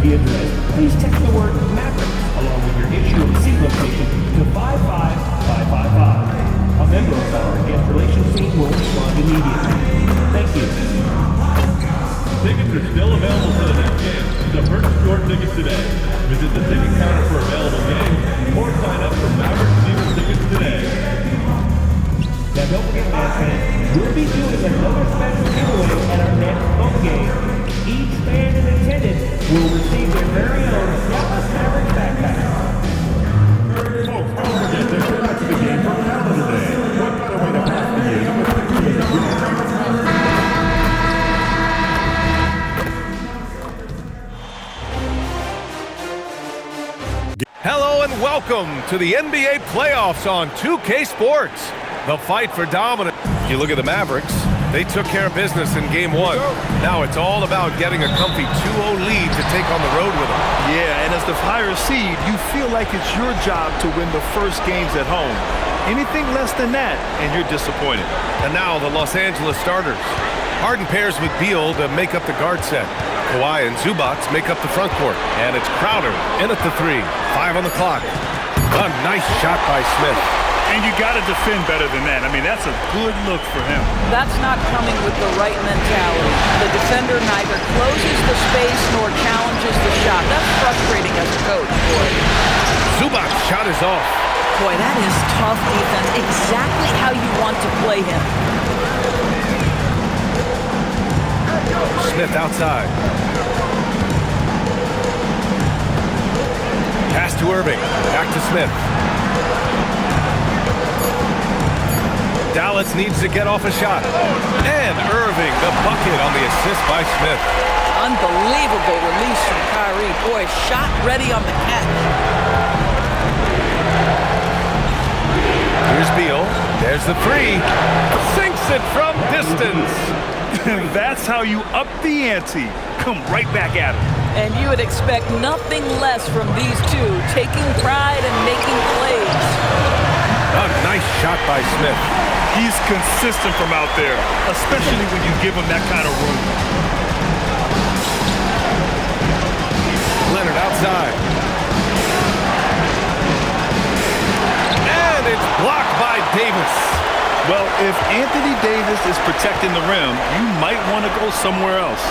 be addressed, please text the word Mavericks along with your issue and seat location to 55555. A member of our guest relations team will respond immediately. Thank you. Tickets are still available for the next game, so purchase your tickets today. Visit the ticket counter for available games or sign up for Mavericks season tickets today. Now don't forget, fans, we'll be doing another special giveaway at our next home game. Each fan in attendance will receive their very own Dallas Mavericks backpack. Folks, don't forget to come out to the game for Canada today. What better way to pass the year than with Hello and welcome to the NBA playoffs on 2K Sports. The fight for dominance. You look at the Mavericks, they took care of business in game one. Now it's all about getting a comfy 2-0 lead to take on the road with them. Yeah, and as the higher seed, you feel like it's your job to win the first games at home. Anything less than that, and you're disappointed. And now the Los Angeles starters. Harden pairs with Beal to make up the guard set. Kawhi and Zubac make up the front court. And it's Crowder in at the 3. 5 on the clock. A nice shot by Smith. And you got to defend better than that. I mean, that's a good look for him. That's not coming with the right mentality. The defender neither closes the space nor challenges the shot. That's frustrating as a coach, boy. Zubac's shot is off. Boy, that is tough defense. Exactly how you want to play him. Smith outside. Pass to Irving. Back to Smith. Dallas needs to get off a shot. And Irving, the bucket on the assist by Smith. Unbelievable release from Kyrie. Boy, shot ready on the catch. Here's Beal. There's the 3. Sinks it from distance. That's how you up the ante. Come right back at him. And you would expect nothing less from these two, taking pride and making plays. A nice shot by Smith. He's consistent from out there, especially when you give him that kind of room. Leonard outside. And it's blocked by Davis. Well, if Anthony Davis is protecting the rim, you might want to go somewhere else.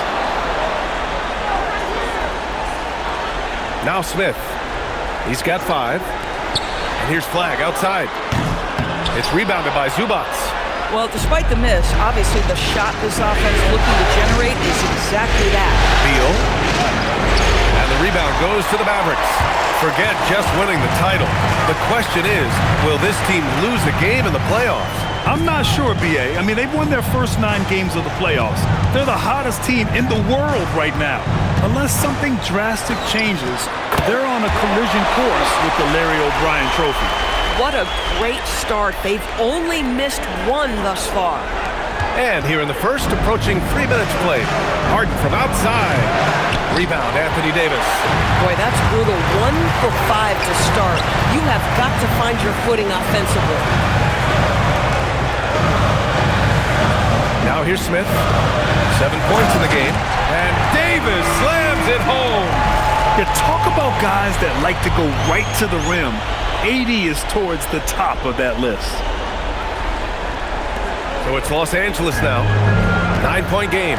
Now Smith. He's got 5. And here's Flag outside. It's rebounded by Zubac. Well, despite the miss, obviously the shot this offense looking to generate is exactly that. Beal. And the rebound goes to the Mavericks. Forget just winning the title. The question is, will this team lose a game in the playoffs? I'm not sure, B.A. I mean, they've won their first 9 games of the playoffs. They're the hottest team in the world right now. Unless something drastic changes, they're on a collision course with the Larry O'Brien Trophy. What a great start. They've only missed 1 thus far. And here in the first, approaching 3 minutes played. Harden from outside. Rebound, Anthony Davis. Boy, that's brutal. 1 for 5 to start. You have got to find your footing offensively. Now here's Smith. 7 points in the game. And Davis slams it home. You talk about guys that like to go right to the rim. 80 is towards the top of that list. So it's Los Angeles now. 9-point game.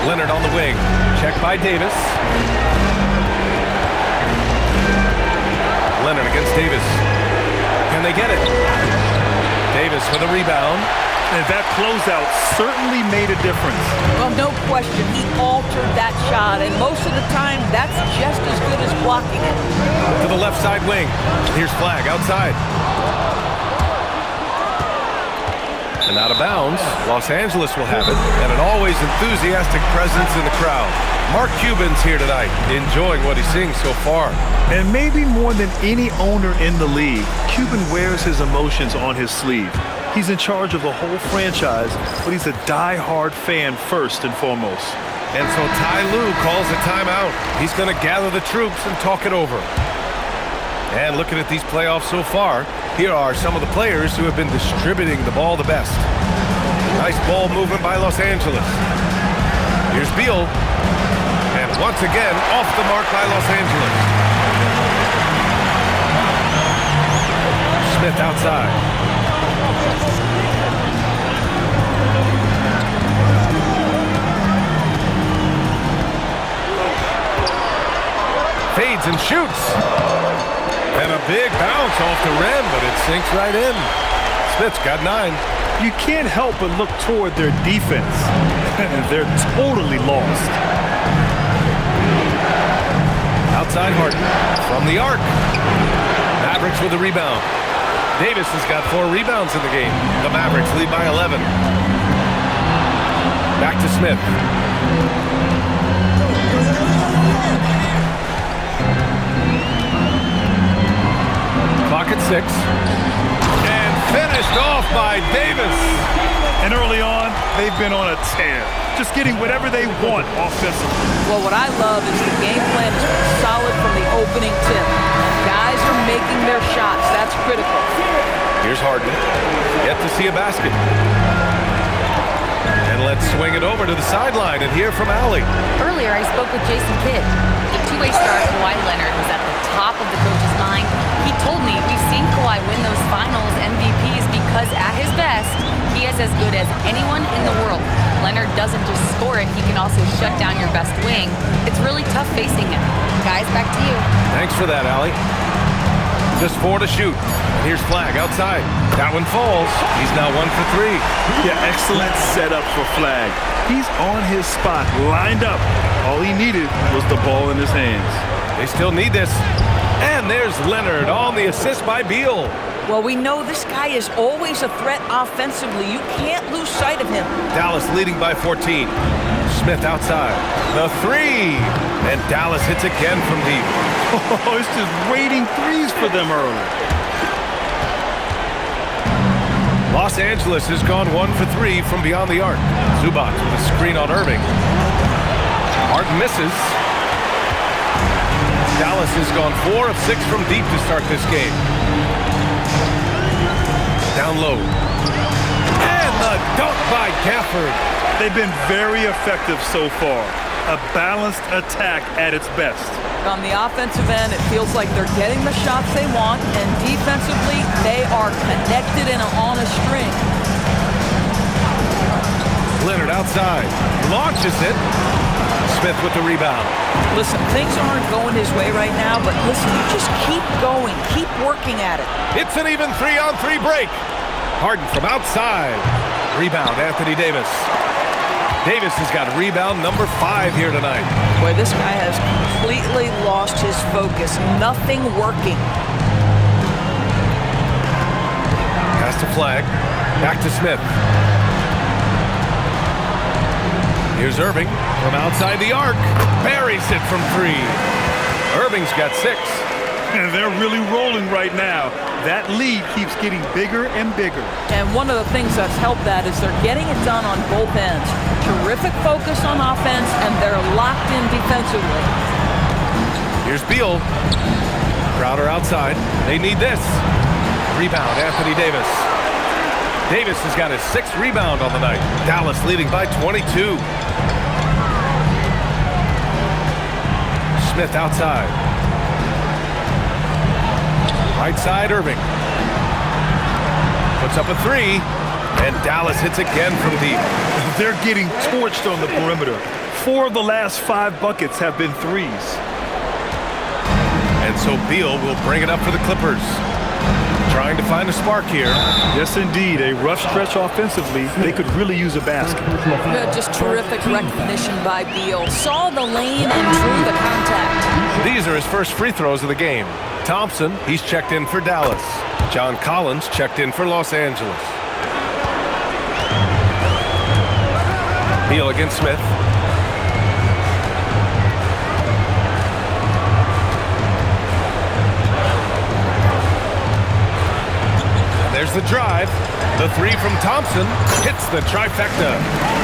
Leonard on the wing. Check by Davis. Leonard against Davis. Can they get it? Davis with a rebound. And that closeout certainly made a difference. Well, no question. He altered that shot, and most of the time, that's just as good as blocking it. To the left side wing. Here's Flag outside. And out of bounds. Los Angeles will have it. And an always enthusiastic presence in the crowd. Mark Cuban's here tonight, enjoying what he's seeing so far. And maybe more than any owner in the league, Cuban wears his emotions on his sleeve. He's in charge of the whole franchise, but he's a die-hard fan first and foremost. And so Ty Lue calls a timeout. He's going to gather the troops and talk it over. And looking at these playoffs so far, here are some of the players who have been distributing the ball the best. Nice ball movement by Los Angeles. Here's Beal. And once again, off the mark by Los Angeles. Smith outside. Fades and shoots. And a big bounce off the rim, but it sinks right in. Smith's got 9. You can't help but look toward their defense. They're totally lost. Outside Harden from the arc. Mavericks with a rebound. Davis has got 4 rebounds in the game. The Mavericks lead by 11. Back to Smith. Clock at 6. And finished off by Davis. And early on, they've been on a tear. Just getting whatever they want offensively. Well, what I love is the game plan has been solid from the opening tip. Guys are making their shots. That's critical. Here's Harden. Yet to see a basket. And let's swing it over to the sideline and hear from Allie. Earlier, I spoke with Jason Kidd. The two-way star Kawhi Leonard was at the top of the coach's mind. He told me we've seen Kawhi win those finals MVPs because at his best, he is as good as anyone in the world. Leonard doesn't just score it, he can also shut down your best wing. It's really tough facing him. Guys, back to you. Thanks for that, Allie. Just 4 to shoot. And here's Flag outside. That one falls. He's now 1 for 3. Yeah, excellent setup for Flag. He's on his spot, lined up. All he needed was the ball in his hands. They still need this. And there's Leonard on the assist by Beal. Well, we know this guy is always a threat offensively. You can't lose sight of him. Dallas leading by 14. Smith outside. The 3. And Dallas hits again from deep. Oh, it's just raining threes for them early. Los Angeles has gone 1 for 3 from beyond the arc. Zubac with a screen on Irving. Harden misses. Dallas has gone 4 of 6 from deep to start this game. Down low. And the dunk by Gafford. They've been very effective so far. A balanced attack at its best. On the offensive end, it feels like they're getting the shots they want, and defensively, they are connected and on a string. Leonard outside. Launches it. Smith with the rebound. Listen, things aren't going his way right now, but listen, you just keep going. Keep working at it. It's an even 3-on-3 break. Harden from outside. Rebound, Anthony Davis. Davis has got rebound number 5 here tonight. Boy, this guy has completely lost his focus. Nothing working. Pass to Flag. Back to Smith. Here's Irving from outside the arc. Buries it from 3. Irving's got 6. And they're really rolling right now. That lead keeps getting bigger and bigger. And one of the things that's helped that is they're getting it done on both ends. Terrific focus on offense, and they're locked in defensively. Here's Beal. Crowder outside. They need this. Rebound, Anthony Davis. Davis has got his 6th rebound on the night. Dallas leading by 22. Smith outside. Right side, Irving. Puts up a 3. And Dallas hits again from deep. They're getting torched on the perimeter. 4 of the last 5 buckets have been threes. And so Beal will bring it up for the Clippers. Trying to find a spark here. Yes, indeed. A rough stretch offensively. They could really use a basket. Just terrific recognition by Beal. Saw the lane and drew the contact. These are his first free throws of the game. Thompson, he's checked in for Dallas. John Collins checked in for Los Angeles. Beal against Smith. There's the drive. The 3 from Thompson hits the trifecta.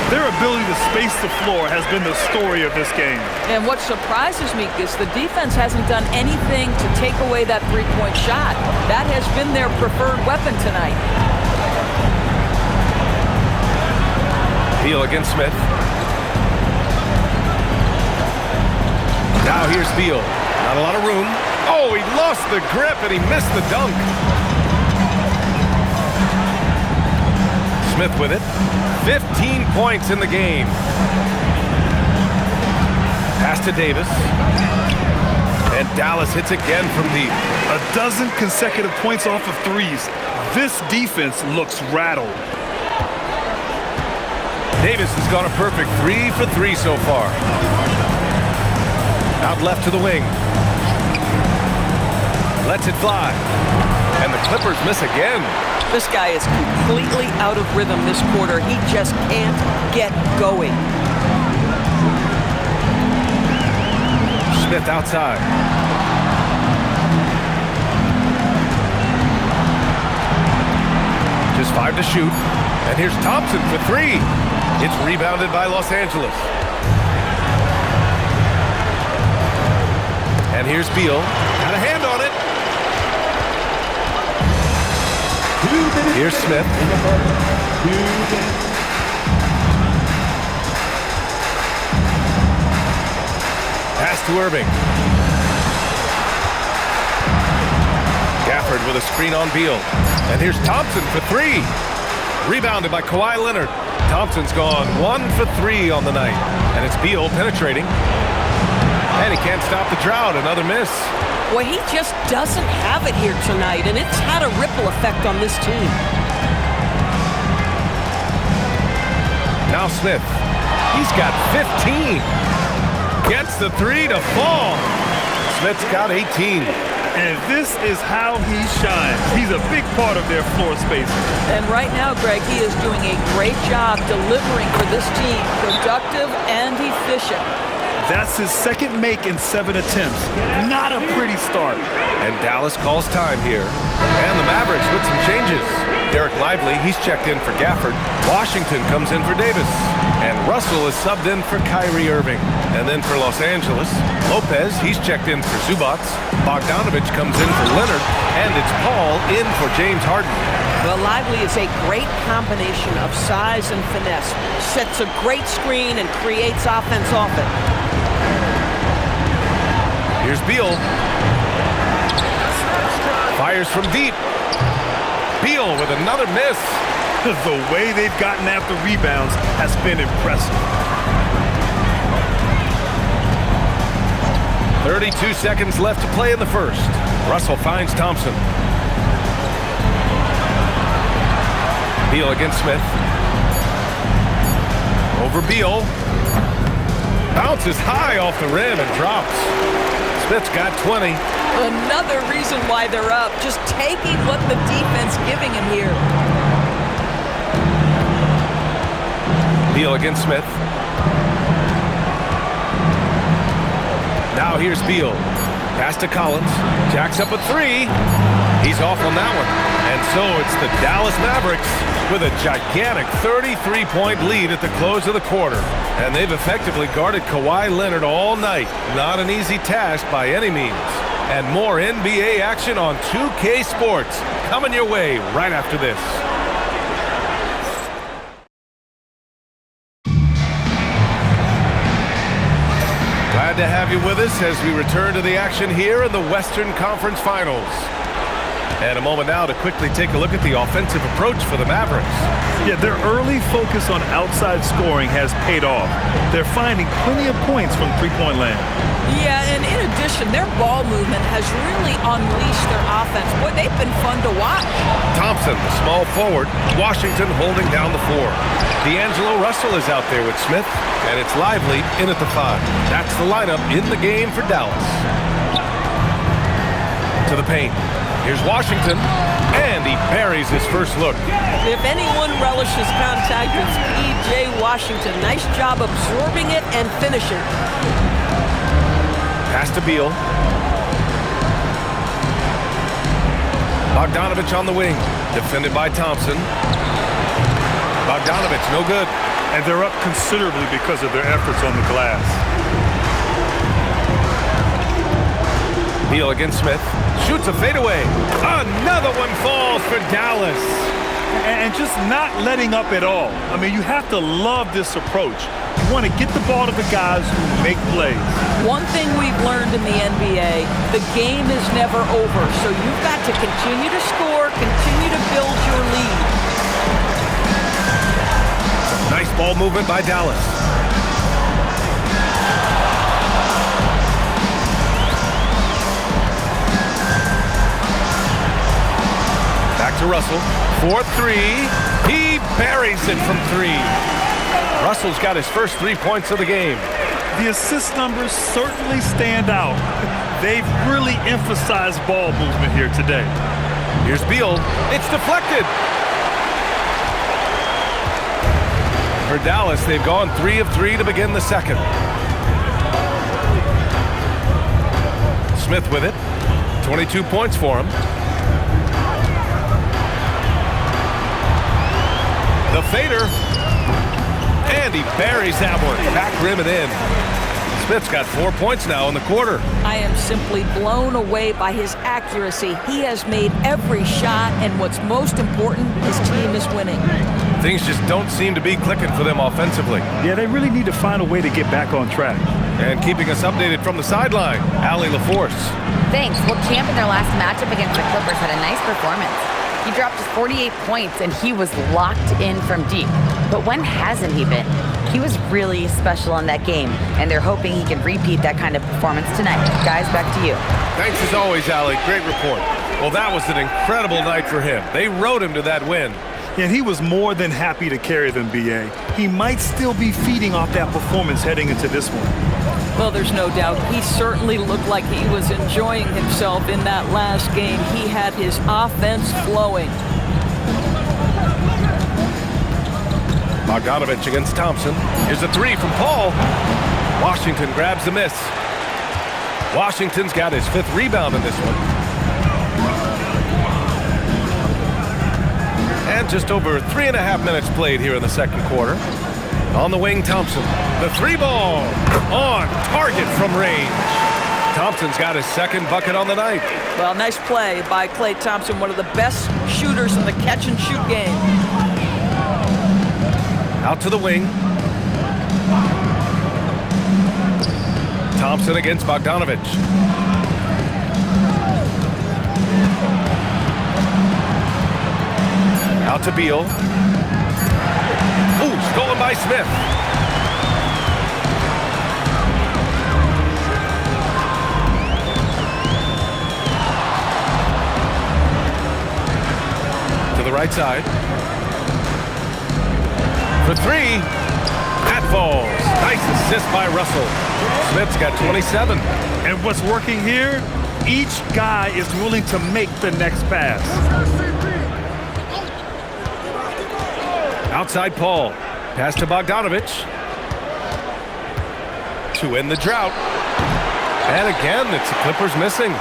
Their ability to space the floor has been the story of this game. And what surprises me is the defense hasn't done anything to take away that three-point shot. That has been their preferred weapon tonight. Beal against Smith. Now here's Beal. Not a lot of room. Oh, he lost the grip and he missed the dunk. Smith with it. 15 points in the game. Pass to Davis. And Dallas hits again from deep. A dozen consecutive points off of threes. This defense looks rattled. Davis has gone a perfect 3 for 3 so far. Out left to the wing. Lets it fly. And the Clippers miss again. This guy is completely out of rhythm this quarter. He just can't get going. Smith outside. Just 5 to shoot. And here's Thompson for 3. It's rebounded by Los Angeles. And here's Beal. Got a hand on it. Here's Smith. Pass to Irving. Gafford with a screen on Beal. And here's Thompson for 3. Rebounded by Kawhi Leonard. Thompson's gone 1 for 3 on the night. And it's Beal penetrating. And he can't stop the drought. Another miss. Well, he just doesn't have it here tonight, and it's had a ripple effect on this team. Now Smith. He's got 15. Gets the 3 to fall. Smith's got 18. And this is how he shines. He's a big part of their floor spacing. And right now, Greg, he is doing a great job delivering for this team. Productive and efficient. That's his second make in 7 attempts. Not a pretty start. And Dallas calls time here. And the Mavericks with some changes. Derek Lively, he's checked in for Gafford. Washington comes in for Davis. And Russell is subbed in for Kyrie Irving. And then for Los Angeles, Lopez, he's checked in for Zubac. Bogdanovich comes in for Leonard. And it's Paul in for James Harden. Well, Lively is a great combination of size and finesse. Sets a great screen and creates offense off it. Here's Beal. Fires from deep. Beal with another miss. The way they've gotten after rebounds has been impressive. 32 seconds left to play in the first. Russell finds Thompson. Beal against Smith. Over Beal. Bounces high off the rim and drops. Smith's got 20. Another reason why they're up. Just taking what the defense giving him here. Beal against Smith. Now here's Beal. Pass to Collins. Jacks up a 3. He's off on that one. And so it's the Dallas Mavericks with a gigantic 33-point lead at the close of the quarter. And they've effectively guarded Kawhi Leonard all night. Not an easy task by any means. And more NBA action on 2K Sports coming your way right after this. Glad to have you with us as we return to the action here in the Western Conference Finals. And a moment now to quickly take a look at the offensive approach for the Mavericks. Yeah, their early focus on outside scoring has paid off. They're finding plenty of points from three-point land. Yeah, and in addition, their ball movement has really unleashed their offense. Boy, they've been fun to watch. Thompson, the small forward. Washington holding down the 4. D'Angelo Russell is out there with Smith, and it's Lively in at the 5. That's the lineup in the game for Dallas. To the paint. Here's Washington, and he buries his first look. If anyone relishes contact, it's P.J. Washington. Nice job absorbing it and finishing. Pass to Beal. Bogdanovich on the wing, defended by Thompson. Bogdanovich, no good. And they're up considerably because of their efforts on the glass. Beal against Smith. Shoots a fadeaway. Another one falls for Dallas. and just not letting up at all. I mean, you have to love this approach. You want to get the ball to the guys who make plays. One thing we've learned in the NBA, the game is never over, so you've got to continue to score, continue to build your lead. Nice ball movement by Dallas. Back to Russell. 4-3. He buries it from 3. Russell's got his first 3 points of the game. The assist numbers certainly stand out. They've really emphasized ball movement here today. Here's Beal. It's deflected. For Dallas, they've gone 3 of 3 to begin the second. Smith with it. 22 points for him. The fader. And he buries that one. Back rim and in. Smith's got 4 points now in the quarter. I am simply blown away by his accuracy. He has made every shot, and what's most important, his team is winning. Things just don't seem to be clicking for them offensively. Yeah, they really need to find a way to get back on track. And keeping us updated from the sideline, Allie LaForce. Thanks. Well, Champ in their last matchup against the Clippers had a nice performance. He dropped 48 points, and he was locked in from deep. But when hasn't he been? He was really special in that game, and they're hoping he can repeat that kind of performance tonight. Guys, back to you. Thanks as always, Allie. Great report. Well, that was an incredible night for him. They rode him to that win. And he was more than happy to carry them, B.A. He might still be feeding off that performance heading into this one. Well, there's no doubt. He certainly looked like he was enjoying himself in that last game. He had his offense flowing. Bogdanovich against Thompson. Here's a 3 from Paul. Washington grabs the miss. Washington's got his 5th rebound in this one. And just over 3.5 minutes played here in the second quarter. On the wing, Thompson. The 3-ball on target from range. Thompson's got his 2nd bucket on the night. Well, nice play by Klay Thompson, one of the best shooters in the catch-and-shoot game. Out to the wing. Thompson against Bogdanovich. Out to Beal. Ooh, stolen by Smith. To the right side. For 3. That falls. Nice assist by Russell. Smith's got 27. And what's working here? Each guy is willing to make the next pass. Outside Paul. Pass to Bogdanovich. To end the drought. And again, it's the Clippers missing.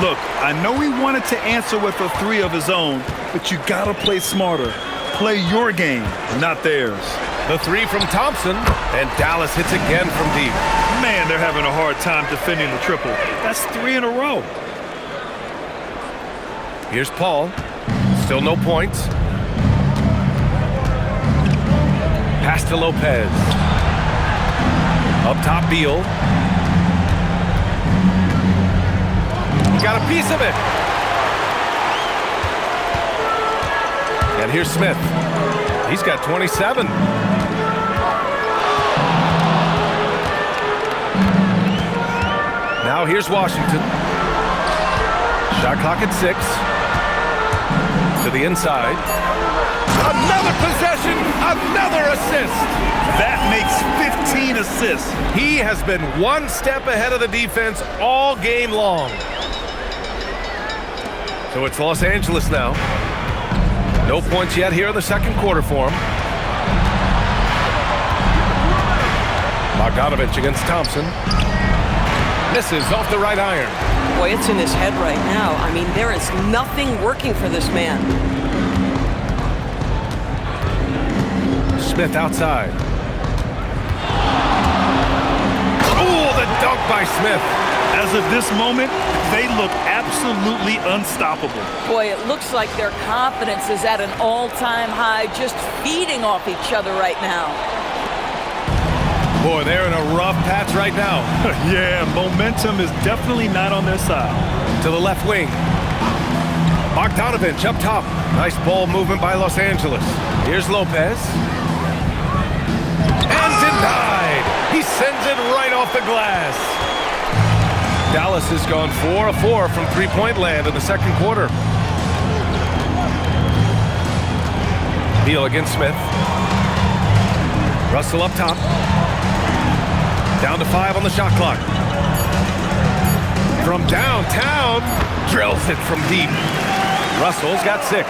Look, I know he wanted to answer with a 3 of his own, but you gotta play smarter. Play your game, not theirs. The 3 from Thompson, and Dallas hits again from deep. Man, they're having a hard time defending the triple. That's 3 in a row. Here's Paul. Still no points. Pass to Lopez. Up top, Beal. Got a piece of it. And here's Smith. He's got 27. Now here's Washington. Shot clock at 6. To the inside. Another possession, another assist. That makes 15 assists. He has been one step ahead of the defense all game long. So it's Los Angeles now. No points yet here in the second quarter for him. Bogdanovich against Thompson. Misses off the right iron. Boy, it's in his head right now. I mean, there is nothing working for this man. Smith outside. Oh, the dunk by Smith. As of this moment, they look absolutely unstoppable. Boy, it looks like their confidence is at an all-time high, just feeding off each other right now. Boy, they're in a rough patch right now. Yeah, momentum is definitely not on their side. To the left wing. Bogdanovich up top. Nice ball movement by Los Angeles. Here's Lopez. And denied. He sends it right off the glass. Dallas has gone 4 of 4 from three-point land in the second quarter. Beal against Smith. Russell up top. Down to 5 on the shot clock. From downtown, drills it from deep. Russell's got 6.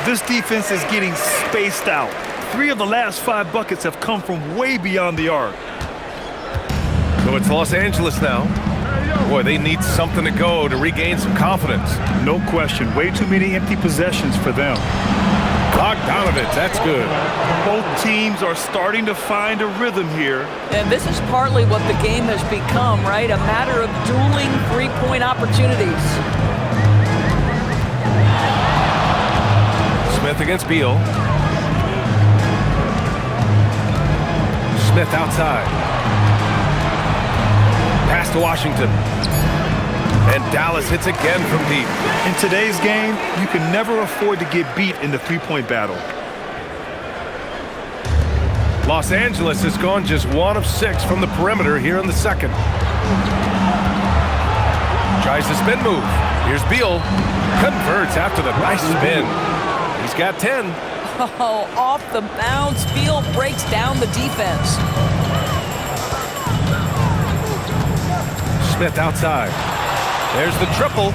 This defense is getting spaced out. 3 of the last 5 buckets have come from way beyond the arc. So it's Los Angeles now. Boy, they need something to go to regain some confidence. No question. Way too many empty possessions for them. Bogdanovich, that's good. Both teams are starting to find a rhythm here. And this is partly what the game has become, right? A matter of dueling three-point opportunities. Smith against Beal. Smith outside. Pass to Washington. And Dallas hits again from deep. In today's game, you can never afford to get beat in the three-point battle. Los Angeles has gone just 1 of 6 from the perimeter here in the second. Tries the spin move. Here's Beal. Converts after the nice spin. He's got 10. Oh, off the bounce. Beal breaks down the defense. Smith outside. There's the triple.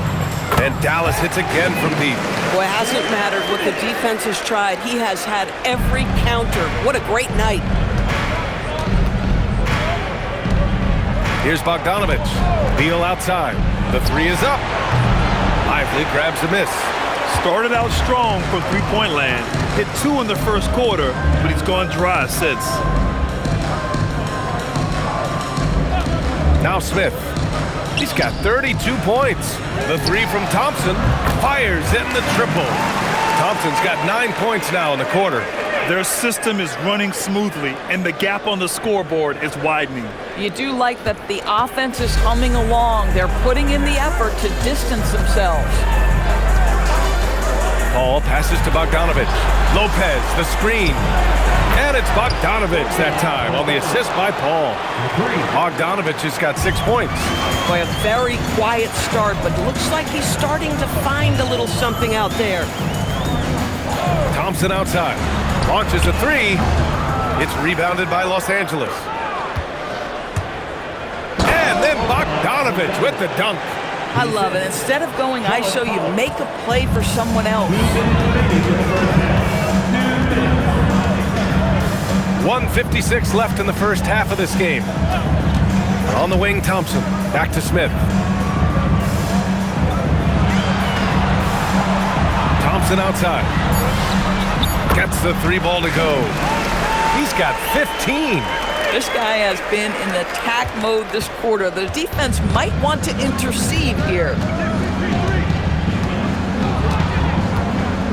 And Dallas hits again from deep. Boy, hasn't mattered what the defense has tried. He has had every counter. What a great night. Here's Bogdanovich. Beal outside. The 3 is up. Lively grabs the miss. Started out strong from three-point land. Hit 2 in the first quarter, but he's gone dry since. Now Smith. He's got 32 points. The 3 from Thompson fires in the triple. Thompson's got 9 points now in the quarter. Their system is running smoothly, and the gap on the scoreboard is widening. You do like that the offense is humming along. They're putting in the effort to distance themselves. Paul passes to Bogdanovich. Lopez, the screen. And it's Bogdanovich that time on the assist by Paul. Bogdanovich has got 6 points. Boy, a very quiet start, but looks like he's starting to find a little something out there. Thompson outside. Launches a 3. It's rebounded by Los Angeles. And then Bogdanovich with the dunk. I love it. Instead of going ISO, you make a play for someone else. 1:56 left in the first half of this game. On the wing, Thompson. Back to Smith. Thompson outside. Gets the 3 ball to go. He's got 15. This guy has been in attack mode this quarter. The defense might want to intercede here.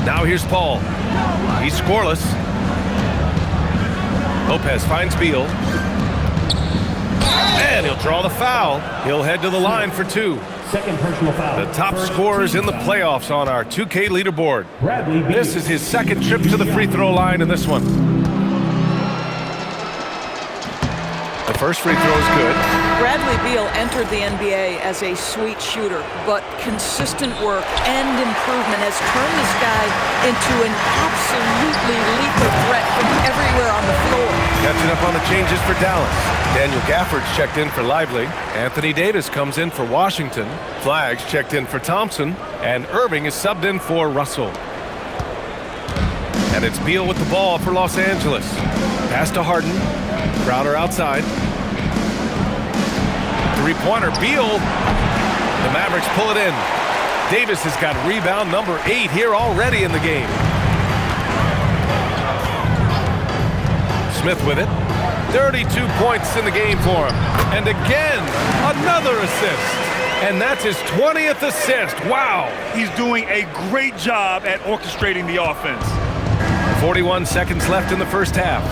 Now here's Paul. He's scoreless. Lopez finds Beal. And he'll draw the foul. He'll head to the line for 2. Second personal foul. The top scorers in the playoffs on our 2K leaderboard. Bradley Beal. This is his second trip to the free throw line in this one. The first free throw is good. Bradley Beal entered the NBA as a sweet shooter, but consistent work and improvement has turned this guy into an absolutely lethal threat from everywhere on the floor. Catching up on the changes for Dallas. Daniel Gafford's checked in for Lively. Anthony Davis comes in for Washington. Flaggs checked in for Thompson. And Irving is subbed in for Russell. And it's Beal with the ball for Los Angeles. Pass to Harden. Crowder outside. Three-pointer, Beal. The Mavericks pull it in. Davis has got rebound number 8 here already in the game. Smith with it. 32 points in the game for him. And again, another assist. And that's his 20th assist. Wow. He's doing a great job at orchestrating the offense. 41 seconds left in the first half.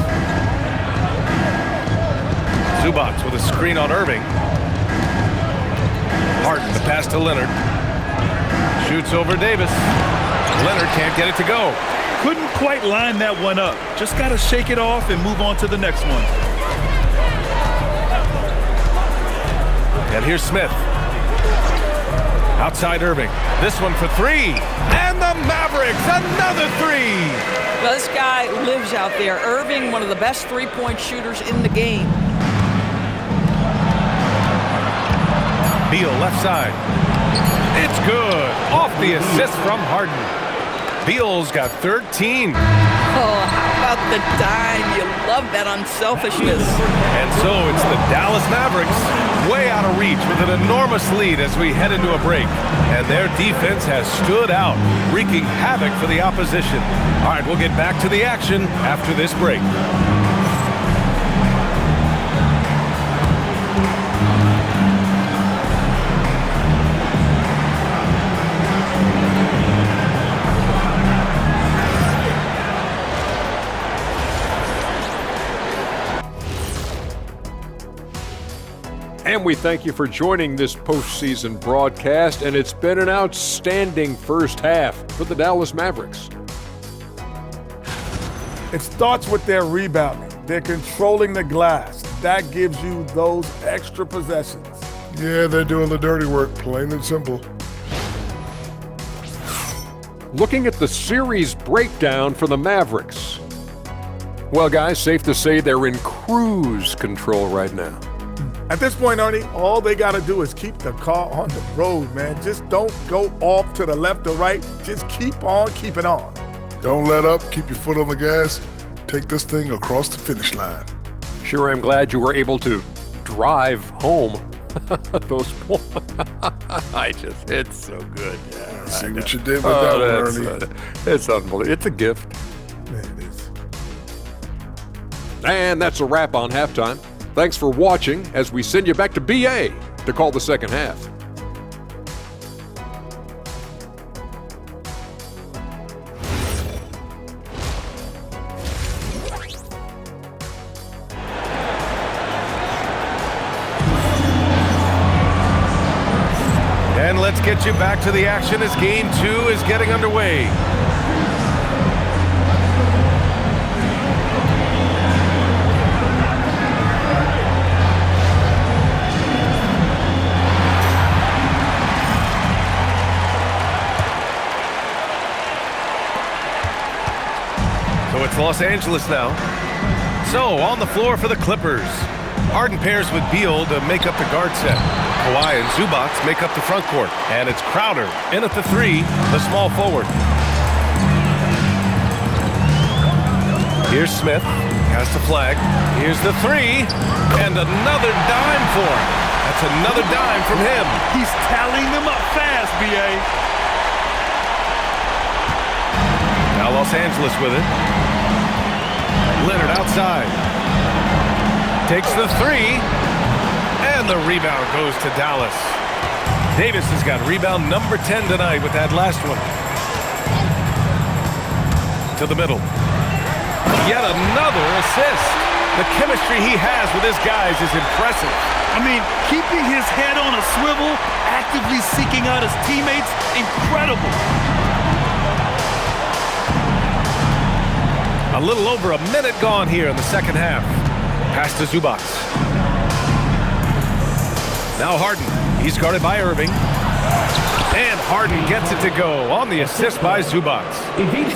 Zubac with a screen on Irving. Harden, the pass to Leonard. Shoots over Davis. Leonard can't get it to go. Couldn't quite line that one up. Just got to shake it off and move on to the next one. And here's Smith. Outside Irving. This one for three. And the Mavericks, another three. Well, this guy lives out there. Irving, one of the best three-point shooters in the game. Beal left side. It's good. Off the assist from Harden. Beal's got 13. Oh, how about the dime? You love that unselfishness. And so it's the Dallas Mavericks way out of reach with an enormous lead as we head into a break. And their defense has stood out, wreaking havoc for the opposition. All right, we'll get back to the action after this break. And we thank you for joining this postseason broadcast, and it's been an outstanding first half for the Dallas Mavericks. It starts with their rebounding. They're controlling the glass. That gives you those extra possessions. Yeah, they're doing the dirty work, plain and simple. Looking at the series breakdown for the Mavericks. Well, guys, safe to say they're in cruise control right now. At this point, Ernie, all they got to do is keep the car on the road, man. Just don't go off to the left or right. Just keep on keeping on. Don't let up. Keep your foot on the gas. Take this thing across the finish line. Sure, I'm glad you were able to drive home those points. It's so good. Yeah, see what you did with that one, Ernie. It's unbelievable. It's a gift. Man, it is. And that's a wrap on halftime. Thanks for watching as we send you back to BA to call the second half. And let's get you back to the action as Game 2 is getting underway. It's Los Angeles now. So, on the floor for the Clippers. Harden pairs with Beal to make up the guard set. Kawhi and Zubac make up the front court. And it's Crowder in at the three, the small forward. Here's Smith. Has to flag. Here's the three. And another dime for him. That's another dime from him. He's tallying them up fast, B.A. Now Los Angeles with it. Leonard outside. Takes the three. And the rebound goes to Dallas. Davis has got rebound number 10 tonight with that last one. To the middle. Yet another assist. The chemistry he has with his guys is impressive. I mean, keeping his head on a swivel, actively seeking out his teammates, incredible. A little over a minute gone here in the second half. Pass to Zubac. Now Harden. He's guarded by Irving. And Harden gets it to go on the assist by Zubac.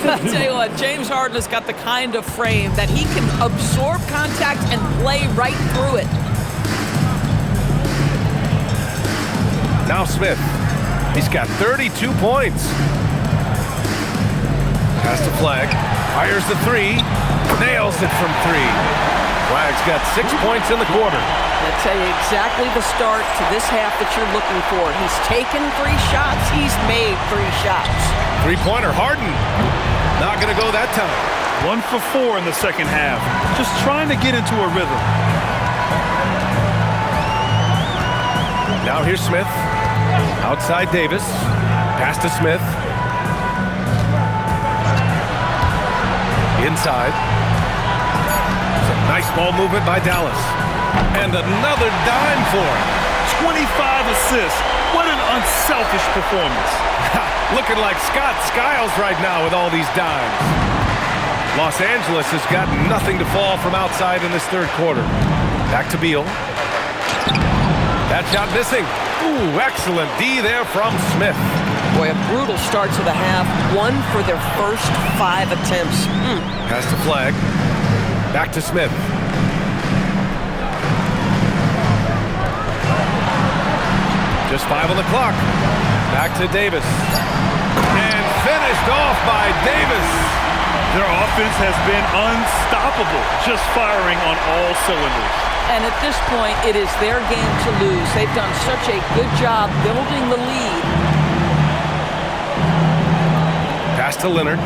I'll tell you what, James Harden has got the kind of frame that he can absorb contact and play right through it. Now Smith. He's got 32 points. Pass to Flag. Fires the three. Nails it from three. Flag's got 6 points in the quarter. I'll tell you exactly the start to this half that you're looking for. He's taken 3 shots. He's made 3 shots. Three-pointer, Harden. Not going to go that time. 1 for 4 in the second half. Just trying to get into a rhythm. Now here's Smith. Outside Davis. Pass to Smith. Inside. Some nice ball movement by Dallas. And another dime for him. 25 assists. What an unselfish performance. Looking like Scott Skiles right now with all these dimes. Los Angeles has got nothing to fall from outside in this third quarter. Back to Beal. That shot missing. Ooh, excellent D there from Smith. Boy, a brutal start to the half. 1 for their first 5 attempts. Pass to Flag. Back to Smith. Just 5 on the clock. Back to Davis. And finished off by Davis. Their offense has been unstoppable, just firing on all cylinders. And at this point, it is their game to lose. They've done such a good job building the lead. Pass to Leonard.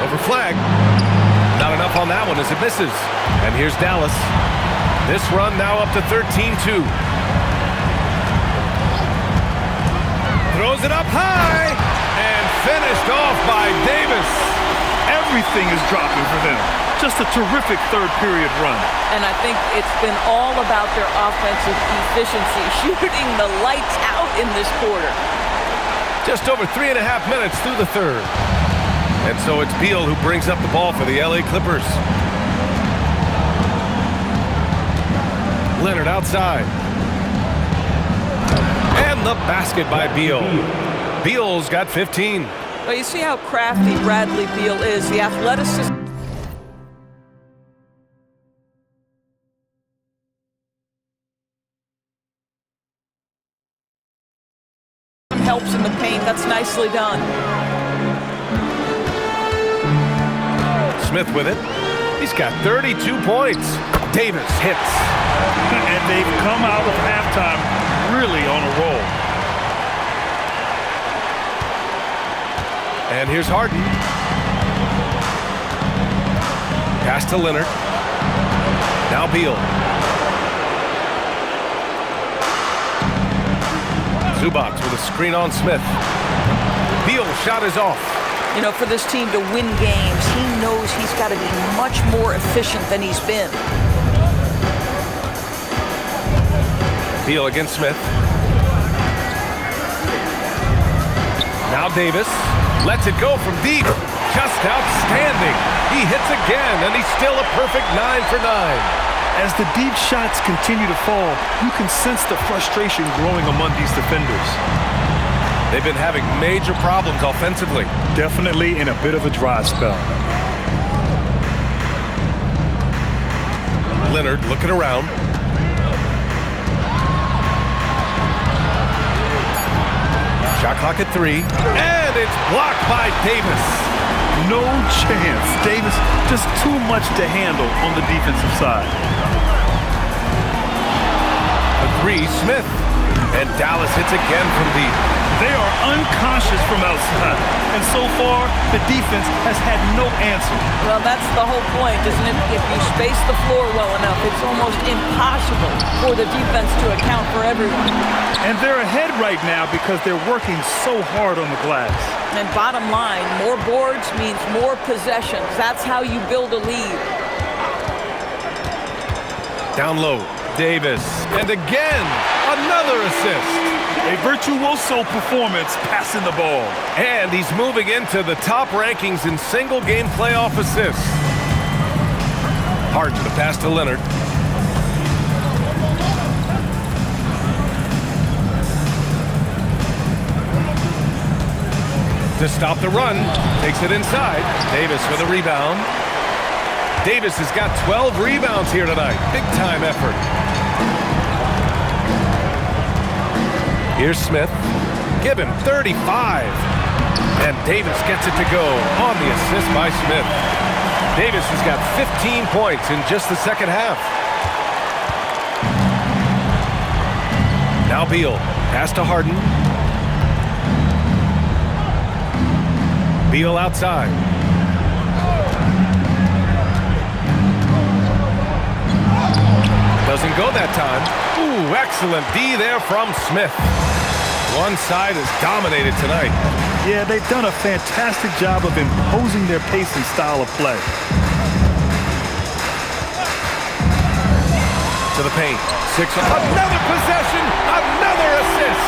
Over Flag. Not enough on that one as it misses. And here's Dallas. This run now up to 13-2. Throws it up high and finished off by Davis. Everything is dropping for them. Just a terrific third period run. And I think it's been all about their offensive efficiency, shooting the lights out in this quarter. Just over 3.5 minutes through the third. And so it's Beal who brings up the ball for the LA Clippers. Leonard outside. And the basket by Beal. Beal's got 15. Well, you see how crafty Bradley Beal is. The athleticism helps in the paint. That's nicely done. Smith with it. He's got 32 points. Davis hits. And they've come out of halftime really on a roll. And here's Harden. Pass to Leonard. Now Beal. Zubac with a screen on Smith. Beal shot is off. You know, for this team to win games, he knows he's got to be much more efficient than he's been. Beal against Smith. Now Davis lets it go from deep. Just outstanding. He hits again, and he's still a perfect 9 for 9. As the deep shots continue to fall, you can sense the frustration growing among these defenders. They've been having major problems offensively. Definitely in a bit of a dry spell. Leonard looking around. Shot clock at 3. And it's blocked by Davis. No chance. Davis just too much to handle on the defensive side. A 3, Smith. And Dallas hits again from deep. They are unconscious from outside. And so far, the defense has had no answer. Well, that's the whole point, isn't it? If you space the floor well enough, it's almost impossible for the defense to account for everyone. And they're ahead right now because they're working so hard on the glass. And bottom line, more boards means more possessions. That's how you build a lead. Down low, Davis. And again, another assist. A virtuoso performance passing the ball. And he's moving into the top rankings in single-game playoff assists. Harden to pass to Leonard. To stop the run, takes it inside. Davis with a rebound. Davis has got 12 rebounds here tonight. Big-time effort. Here's Smith. Give him 35. And Davis gets it to go on the assist by Smith. Davis has got 15 points in just the second half. Now Beal. Pass to Harden. Beal outside. that time. Ooh, excellent D there from Smith. One side is dominated tonight. Yeah, they've done a fantastic job of imposing their pace and style of play. To the paint. 6 on. Another possession, another assist.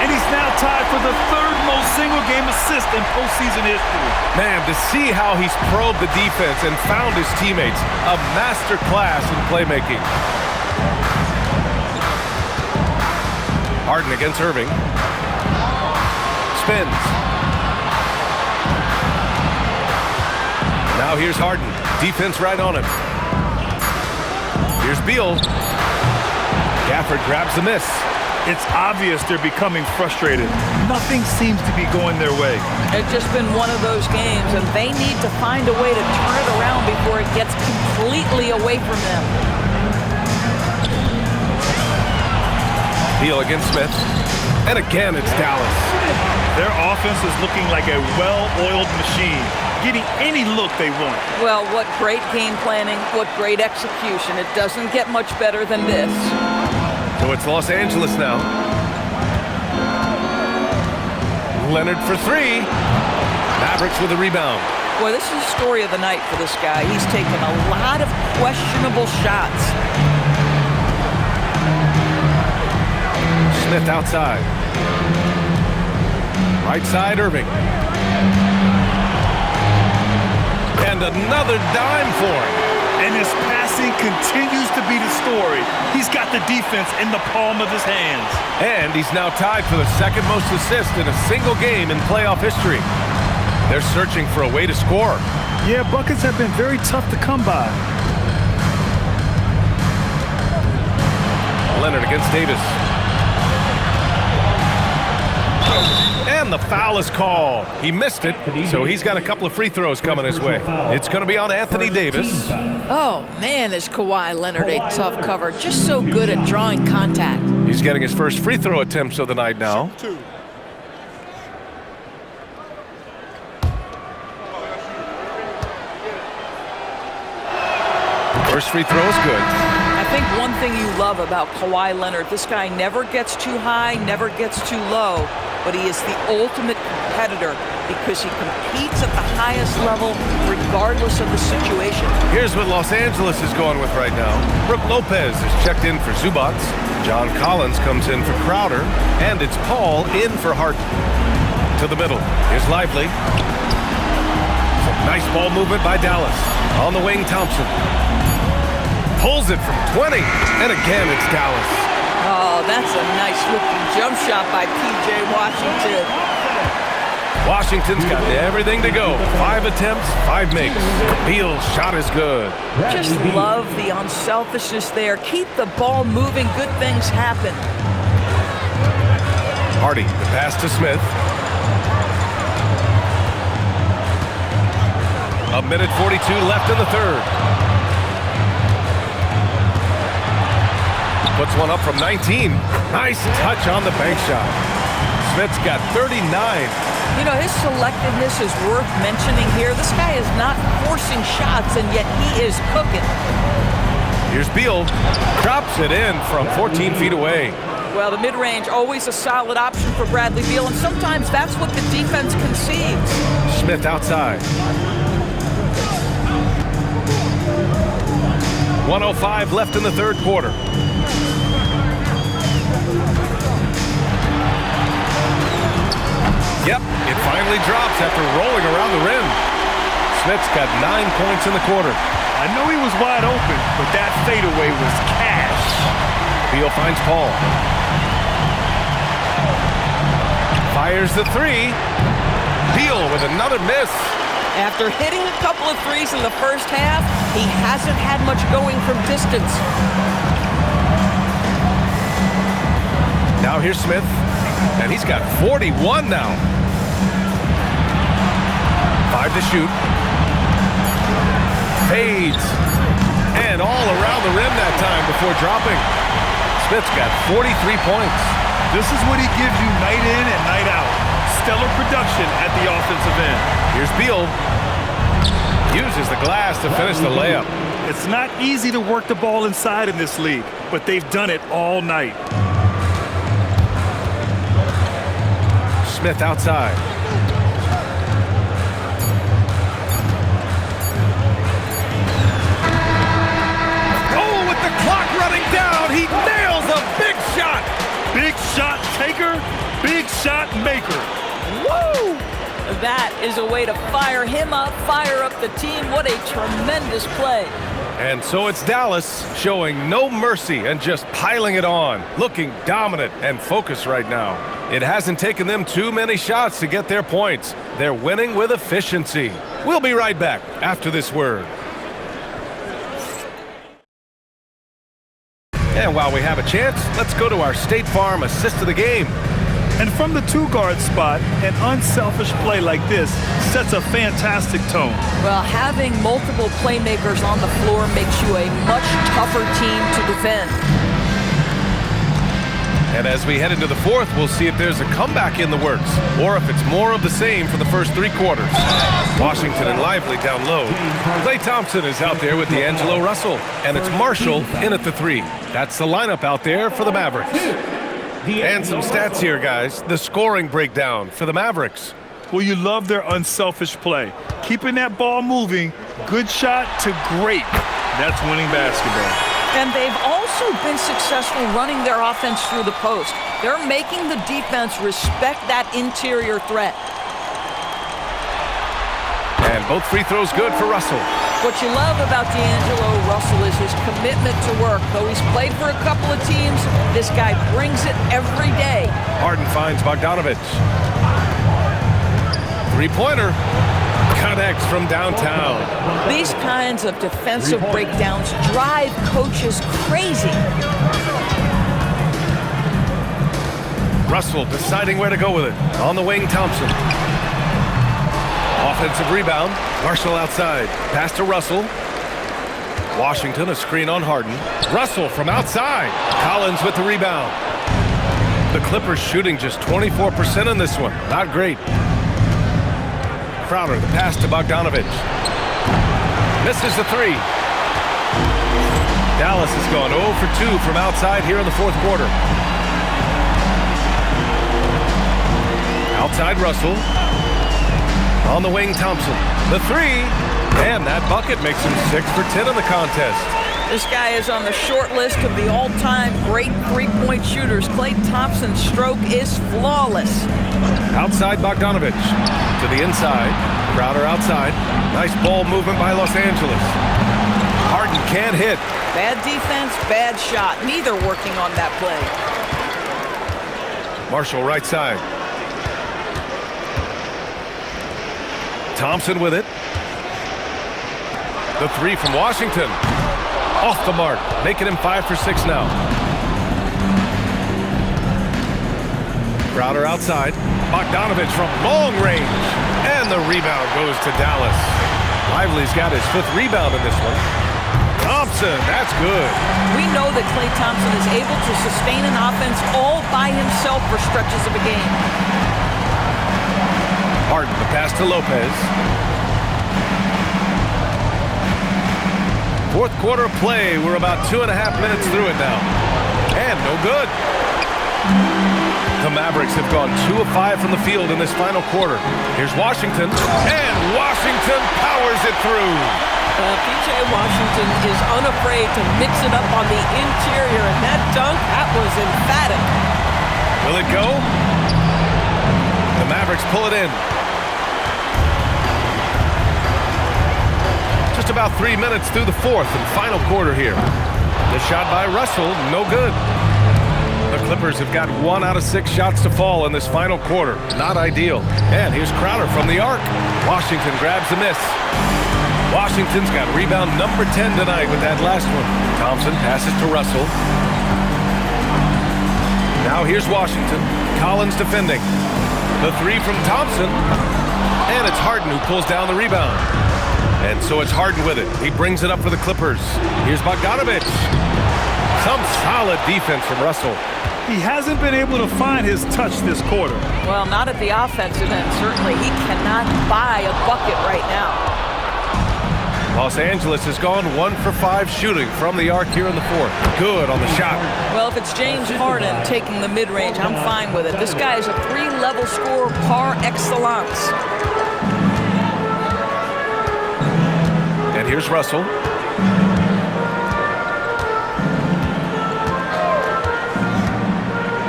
And he's now tied for the third most single-game assist in postseason history. Man, to see how he's probed the defense and found his teammates, a master class in playmaking. Harden against Irving. Spins. Now here's Harden. Defense right on him. Here's Beal. Gafford grabs the miss. It's obvious they're becoming frustrated. Nothing seems to be going their way. It's just been one of those games, and they need to find a way to turn it around before it gets completely away from them. Beal against Smith. And again, it's Dallas. Their offense is looking like a well-oiled machine, getting any look they want. Well, what great game planning, what great execution. It doesn't get much better than this. So it's Los Angeles now. Leonard for 3. Mavericks with a rebound. Boy, this is the story of the night for this guy. He's taken a lot of questionable shots. Smith outside. Right side, Irving. And another dime for him. And his passing continues to be the story. He's got the defense in the palm of his hands. And he's now tied for the second most assists in a single game in playoff history. They're searching for a way to score. Yeah, buckets have been very tough to come by. Leonard against Davis. And the foul is called. He missed it, so he's got a couple of free throws coming his way. It's going to be on Anthony Davis. Oh, man, is Kawhi Leonard a tough cover. Just so good at drawing contact. He's getting his first free throw attempts of the night now. First free throw is good. I think one thing you love about Kawhi Leonard, this guy never gets too high, never gets too low, but he is the ultimate competitor because he competes at the highest level regardless of the situation. Here's what Los Angeles is going with right now. Brook Lopez is checked in for Zubats. John Collins comes in for Crowder. And it's Paul in for Harden. To the middle. Here's Lively. Some nice ball movement by Dallas. On the wing, Thompson. Pulls it from 20. And again, it's Dallas. Oh, that's a nice looking jump shot by P.J. Washington. Washington's got everything to go. 5 attempts, 5 makes. Beal's shot is good. Just love the unselfishness there. Keep the ball moving. Good things happen. Hardy, the pass to Smith. A minute 42 left in the third. Puts one up from 19. Nice touch on the bank shot. Smith's got 39. You know, his selectiveness is worth mentioning here. This guy is not forcing shots, and yet he is cooking. Here's Beal. Drops it in from 14 feet away. Well, the mid-range, always a solid option for Bradley Beal, and sometimes that's what the defense concedes. Smith outside. 1:05 left in the third quarter. Yep, it finally drops after rolling around the rim. Smith's got 9 points in the quarter. I know he was wide open, but that fadeaway was cash. Beal finds Paul. Fires the 3. Beal with another miss. After hitting a couple of threes in the first half, he hasn't had much going from distance. Now here's Smith, and he's got 41 now. 5 to shoot. Fades. And all around the rim that time before dropping. Smith's got 43 points. This is what he gives you night in and night out. Stellar production at the offensive end. Here's Beal. Uses the glass to finish the layup. It's not easy to work the ball inside in this league, but they've done it all night. Smith outside. Oh, with the clock running down, he nails a big shot. Big shot taker, big shot maker. Woo! That is a way to fire him up, fire up the team. What a tremendous play. And so it's Dallas showing no mercy and just piling it on, looking dominant and focused right now. It hasn't taken them too many shots to get their points. They're winning with efficiency. We'll be right back after this word. And while we have a chance, let's go to our State Farm assist of the game. And from the two-guard spot, an unselfish play like this sets a fantastic tone. Well, having multiple playmakers on the floor makes you a much tougher team to defend. And as we head into the fourth, we'll see if there's a comeback in the works or if it's more of the same for the first three quarters. Washington and Lively down low. Klay Thompson is out there with D'Angelo Russell. And it's Marshall in at the three. That's the lineup out there for the Mavericks. And some stats here, guys. The scoring breakdown for the Mavericks. Well, you love their unselfish play. Keeping that ball moving, good shot to great. That's winning basketball. And they've also been successful running their offense through the post. They're making the defense respect that interior threat. And both free throws good for Russell. What you love about D'Angelo Russell is his commitment to work. Though he's played for a couple of teams, this guy brings it every day. Harden finds Bogdanović. Three-pointer. Connects from downtown. These kinds of defensive breakdowns drive coaches crazy. Russell deciding where to go with it. On the wing, Thompson. Offensive rebound. Marshall outside. Pass to Russell. Washington, a screen on Harden. Russell from outside. Collins with the rebound. The Clippers shooting just 24% in this one. Not great. Crowder, the pass to Bogdanović. Misses the three. Dallas has gone 0 for 2 from outside here in the fourth quarter. Outside Russell. On the wing, Thompson. The three. And that bucket makes him 6 for 10 in the contest. This guy is on the short list of the all-time great three-point shooters. Klay Thompson's stroke is flawless. Outside Bogdanović. To the inside. Crowder outside. Nice ball movement by Los Angeles. Harden can't hit. Bad defense, bad shot. Neither working on that play. Marshall right side. Thompson with it. The three from Washington. Off the mark, making him 5 for 6 now. Crowder outside. Bogdanović from long range. And the rebound goes to Dallas. Lively's got his 5th rebound in this one. Thompson, that's good. We know that Klay Thompson is able to sustain an offense all by himself for stretches of a game. Harden, the pass to Lopez. Fourth quarter play. We're about 2.5 minutes through it now. And no good. The Mavericks have gone 2 of 5 from the field in this final quarter. Here's Washington. And Washington powers it through. P.J. Washington is unafraid to mix it up on the interior. And that dunk, that was emphatic. Will it go? The Mavericks pull it in. Just about 3 minutes through the fourth and final quarter here. The shot by Russell, no good. The Clippers have got 1 out of 6 shots to fall in this final quarter. Not ideal. And here's Crowder from the arc. Washington grabs the miss. Washington's got rebound number 10 tonight with that last one. Thompson passes to Russell. Now here's Washington. Collins defending. The three from Thompson. And it's Harden who pulls down the rebound. And so it's Harden with it. He brings it up for the Clippers. Here's Bogdanović. Some solid defense from Russell. He hasn't been able to find his touch this quarter. Well, not at the offensive end. Certainly, he cannot buy a bucket right now. Los Angeles has gone 1 for 5 shooting from the arc here in the fourth. Good on the shot. Well, if it's James Harden taking the mid-range, I'm fine with it. This guy is a 3-level scorer par excellence. And here's Russell.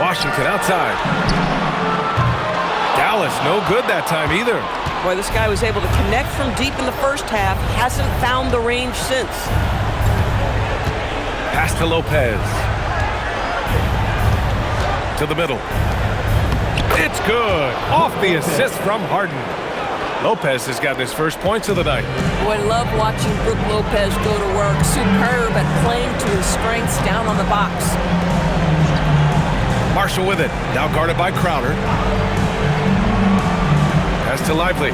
Washington outside. Dallas no good that time either. Boy, this guy was able to connect from deep in the first half. Hasn't found the range since. Pass to Lopez. To the middle. It's good. Off the assist from Harden. Lopez has gotten his first points of the night. Boy, I love watching Brook Lopez go to work. Superb at playing to his strengths down on the box. Marshall with it. Now guarded by Crowder. Pass to Lively.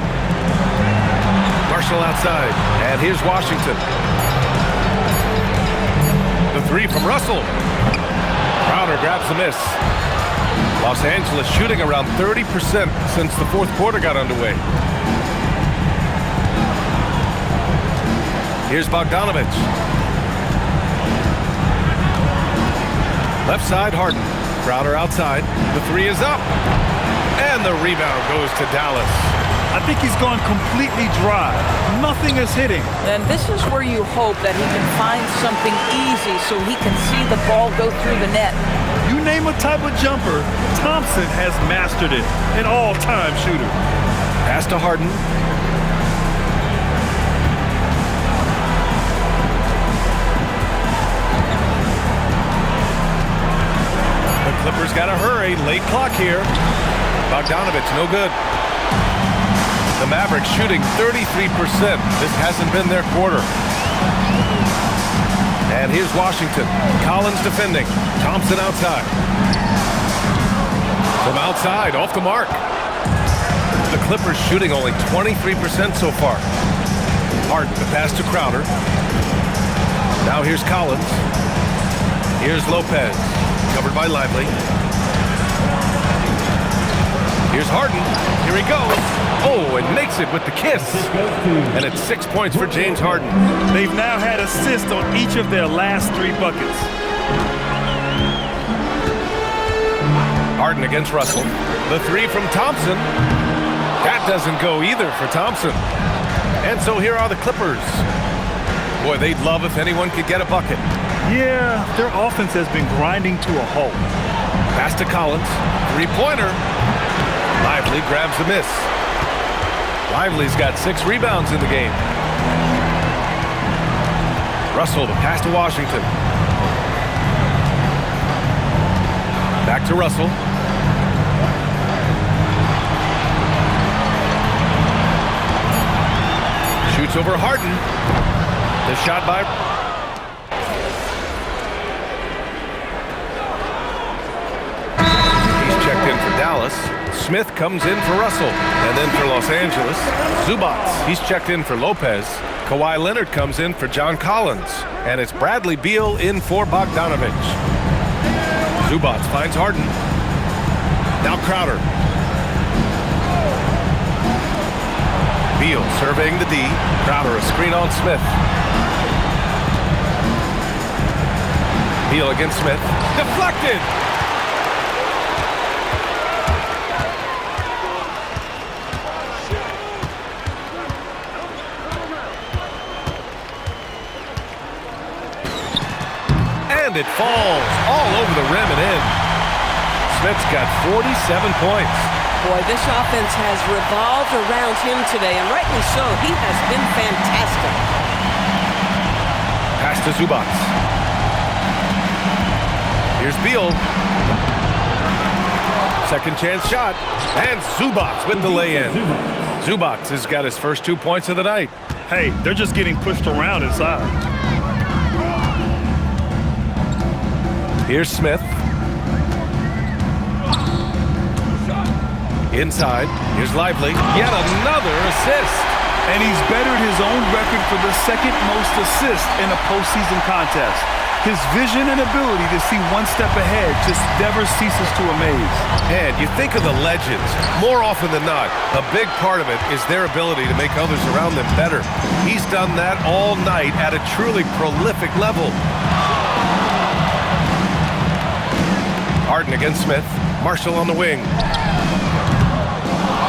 Marshall outside. And here's Washington. The three from Russell. Crowder grabs the miss. Los Angeles shooting around 30% since the fourth quarter got underway. Here's Bogdanovich. Left side, Harden. Crowder outside. The three is up. And the rebound goes to Dallas. I think he's gone completely dry. Nothing is hitting. And this is where you hope that he can find something easy so he can see the ball go through the net. You name a type of jumper, Thompson has mastered it. An all-time shooter. Pass to Harden. The Clippers got to hurry. Late clock here. Bogdanovich, no good. The Mavericks shooting 33%. This hasn't been their quarter. And here's Washington. Collins defending. Thompson outside. From outside, off the mark. The Clippers shooting only 23% so far. Harden, the pass to Crowder. Now here's Collins. Here's Lopez. Covered by Lively. Here's Harden. Here he goes. Oh, and makes it with the kiss. And it's 6 points for James Harden. They've now had assists on each of their last 3 buckets. Harden against Russell. The three from Thompson. That doesn't go either for Thompson. And so here are the Clippers. Boy, they'd love if anyone could get a bucket. Yeah, their offense has been grinding to a halt. Pass to Collins. Three-pointer. Lively grabs the miss. Lively's got 6 rebounds in the game. Russell, the pass to Washington. Back to Russell. Shoots over Harden. The shot by... He's checked in for Dallas. Smith comes in for Russell. And then for Los Angeles, Zubac. He's checked in for Lopez. Kawhi Leonard comes in for John Collins. And it's Bradley Beal in for Bogdanovich. Zubac finds Harden. Now Crowder. Beal surveying the D. Crowder a screen on Smith. Beal against Smith. Deflected! And it falls all over the rim and in. Smith's got 47 points. Boy, this offense has revolved around him today, and rightly so. He has been fantastic. Pass to Zubac. Here's Beal. Second chance shot. And Zubac with the lay-in. Zubac has got his first 2 points of the night. Hey, they're just getting pushed around inside. Here's Smith. Inside. Here's Lively. Yet another assist. And he's bettered his own record for the second most assists in a postseason contest. His vision and ability to see one step ahead just never ceases to amaze. And you think of the legends, more often than not, a big part of it is their ability to make others around them better. He's done that all night at a truly prolific level. Harden against Smith. Marshall on the wing.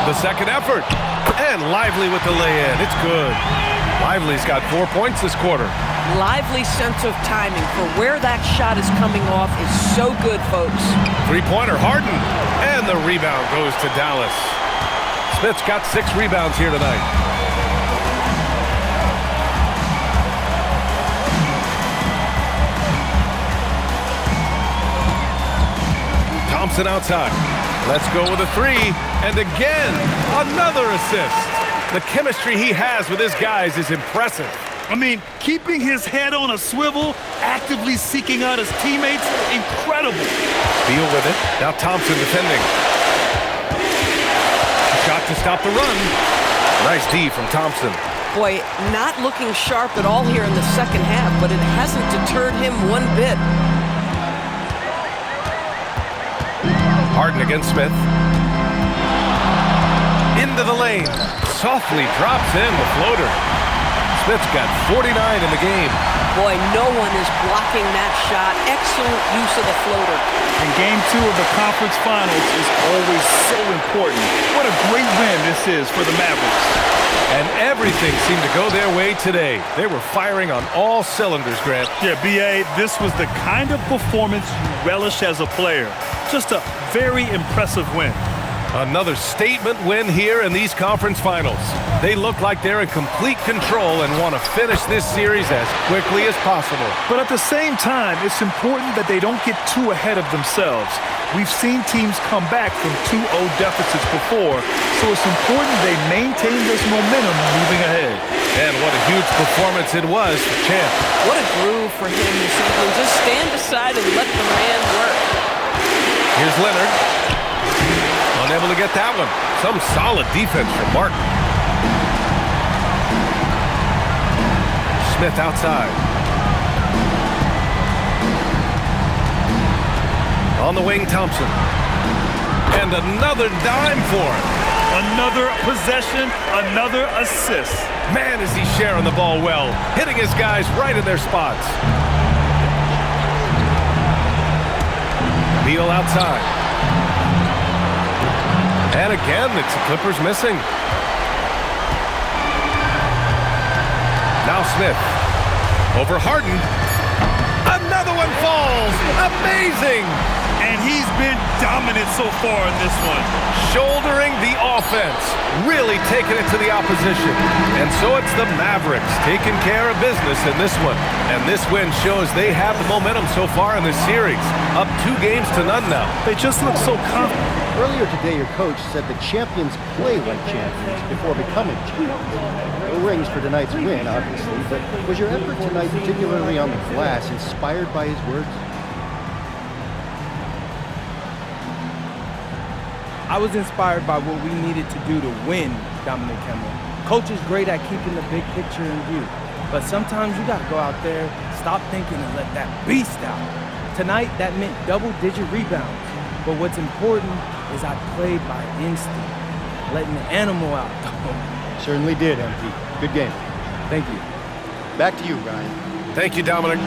The second effort. And Lively with the lay-in. It's good. Lively's got 4 points this quarter. Lively sense of timing for where that shot is coming off is so good, folks. Three-pointer, Harden. And the rebound goes to Dallas. Smith's got 6 rebounds here tonight. Thompson outside. Let's go with a 3. And again, another assist. The chemistry he has with his guys is impressive. I mean, keeping his head on a swivel, actively seeking out his teammates, incredible. Beal with it. Now Thompson defending. Shot to stop the run. Nice D from Thompson. Boy, not looking sharp at all here in the second half, but it hasn't deterred him one bit. Harden against Smith. Into the lane. Softly drops in the floater. Smith's got 49 in the game. Boy, no one is blocking that shot. Excellent use of the floater. And Game 2 of the conference finals is always so important. What a great win this is for the Mavericks. And everything seemed to go their way today. They were firing on all cylinders, Grant. Yeah, B.A., this was the kind of performance you relish as a player. Just a very impressive win. Another statement win here in these conference finals. They look like they're in complete control and want to finish this series as quickly as possible. But at the same time, it's important that they don't get too ahead of themselves. We've seen teams come back from 2-0 deficits before, so it's important they maintain this momentum moving ahead. And what a huge performance it was for Champ. What a groove for him to simply just stand aside and let the man work. Here's Leonard. Unable to get that one. Some solid defense from Martin. Smith outside. On the wing, Thompson. And another dime for him. Another possession, another assist. Man, is he sharing the ball well. Hitting his guys right in their spots. Beal outside. And again, it's the Clippers missing. Now Smith. Over Harden. Another one falls. Amazing. And he's been dominant so far in this one. Shouldering the offense. Really taking it to the opposition. And so it's the Mavericks taking care of business in this one. And this win shows they have the momentum so far in this series. Up 2-0 now. They just look so confident. Earlier today, your coach said the champions play like champions before becoming champions. No rings for tonight's win, obviously, but was your effort tonight, particularly on the glass, inspired by his words? I was inspired by what we needed to do to win, Dominic Kemmler. Coach is great at keeping the big picture in view, but sometimes you got to go out there, stop thinking, and let that beast out. Tonight, that meant double-digit rebounds, but what's important is I played by instinct, letting the animal out. Certainly did, MP. Good game. Thank you. Back to you, Ryan. Thank you, Dominic.